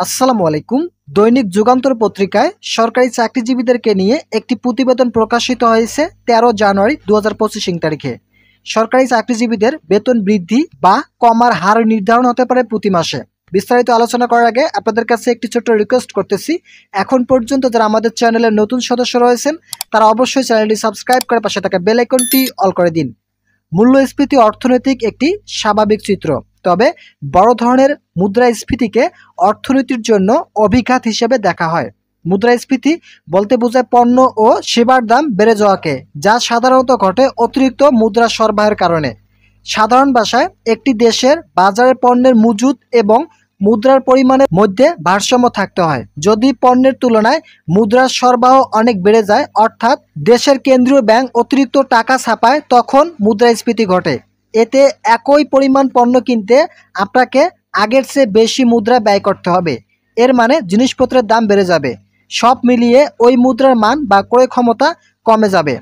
আসসালামু আলাইকুম। দৈনিক যুগান্তর পত্রিকায় সরকারি চাকরিজীবীদেরকে নিয়ে একটি প্রতিবেদন প্রকাশিত হয়েছে ১৩ জানুয়ারি ২০২৫ তারিখে। সরকারি চাকরিজীবীদের বেতন বৃদ্ধি বা কমার হার নির্ধারণ হতে পারে প্রতি মাসে। বিস্তারিত আলোচনা করার আগে আপনাদের কাছে একটি ছোট্ট রিকোয়েস্ট করতেছি, এখন পর্যন্ত যারা আমাদের চ্যানেলের নতুন সদস্য রয়েছেন তারা অবশ্যই চ্যানেলটি সাবস্ক্রাইব করে পাশে থাকা বেল আইকনটি অল করে দিন। মূল্যস্ফীতি অর্থনৈতিক একটি স্বাভাবিক চিত্র, তবে বড় ধরনের মুদ্রাস্ফীতিকে অর্থনীতির জন্য অভিঘাত হিসেবে দেখা হয়। মুদ্রাস্ফীতি বলতে বোঝায় পণ্য ও সেবার দাম বেড়ে যাওয়াকে, যা সাধারণত ঘটে অতিরিক্ত মুদ্রা সরবরাহের কারণে। সাধারণ ভাষায় একটি দেশের বাজারে পণ্যের মজুদ এবং মুদ্রার পরিমাণের মধ্যে ভারসাম্য থাকতে হয়। যদি পণ্যের তুলনায় মুদ্রার সরবরাহ অনেক বেড়ে যায়, অর্থাৎ দেশের কেন্দ্রীয় ব্যাংক অতিরিক্ত টাকা ছাপায়, তখন মুদ্রাস্ফীতি ঘটে। এতে একই পরিমাণ পণ্য কিনতে আপনাকে আগের চেয়ে বেশি মুদ্রা ব্যয় করতে হবে। এর মানে জিনিসপত্রের দাম বেড়ে যাবে। সব মিলিয়ে ওই মুদ্রার মান বা ক্রয় ক্ষমতা কমে যাবে।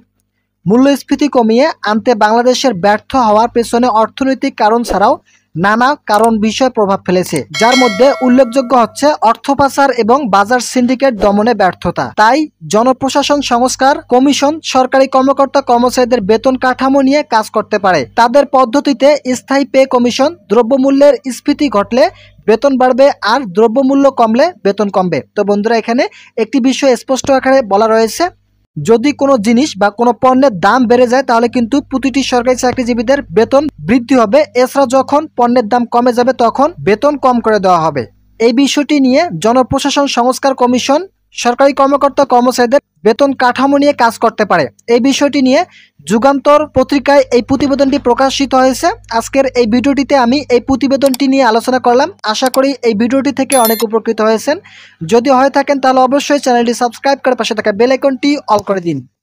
মূল্যস্ফীতি কমিয়ে আনতে বাংলাদেশের ব্যর্থ হওয়ার পেছনে অর্থনৈতিক কারণ ছাড়াও নানা কারণ বিষয় প্রভাব ফেলেছে, যার মধ্যে উল্লেখযোগ্য হচ্ছে অর্থ পাচার এবং বাজার সিন্ডিকেট দমনে ব্যর্থতা। তাই জনপ্রশাসন সংস্কার কমিশন সরকারি কর্মকর্তা কর্মচারীদের বেতন কাঠামো নিয়ে কাজ করতে পারে। তাদের পদ্ধতিতে স্থায়ী পে কমিশন, দ্রব্যমূল্যের স্ফীতি ঘটলে বেতন বাড়বে আর দ্রব্যমূল্য কমলে বেতন কমবে। তো বন্ধুরা, এখানে একটি বিষয় স্পষ্ট আকারে বলা রয়েছে, যদি কোনো জিনিস বা কোনো পণ্যের দাম বেড়ে যায় তাহলে কিন্তু প্রতিটি সরকারি চাকরিজীবীদের বেতন বৃদ্ধি হবে। এছাড়া যখন পণ্যের দাম কমে যাবে তখন বেতন কম করে দেওয়া হবে। এই বিষয়টি নিয়ে জনপ্রশাসন সংস্কার কমিশন সরকারি কর্মকর্তা কর্মচারীদের বেতন কাঠামো নিয়ে কাজ করতে পারে। এই বিষয়টি নিয়ে যুগান্তর পত্রিকায় এই প্রতিবেদনটি প্রকাশিত হয়েছে। আজকের এই ভিডিওটিতে আমি এই প্রতিবেদনটি নিয়ে আলোচনা করলাম। আশা করি এই ভিডিওটি থেকে অনেক উপকৃত হয়েছেন। যদি হয়ে থাকেন তাহলে অবশ্যই চ্যানেলটি সাবস্ক্রাইব করে পাশে থাকা বেল আইকনটি অল করে দিন।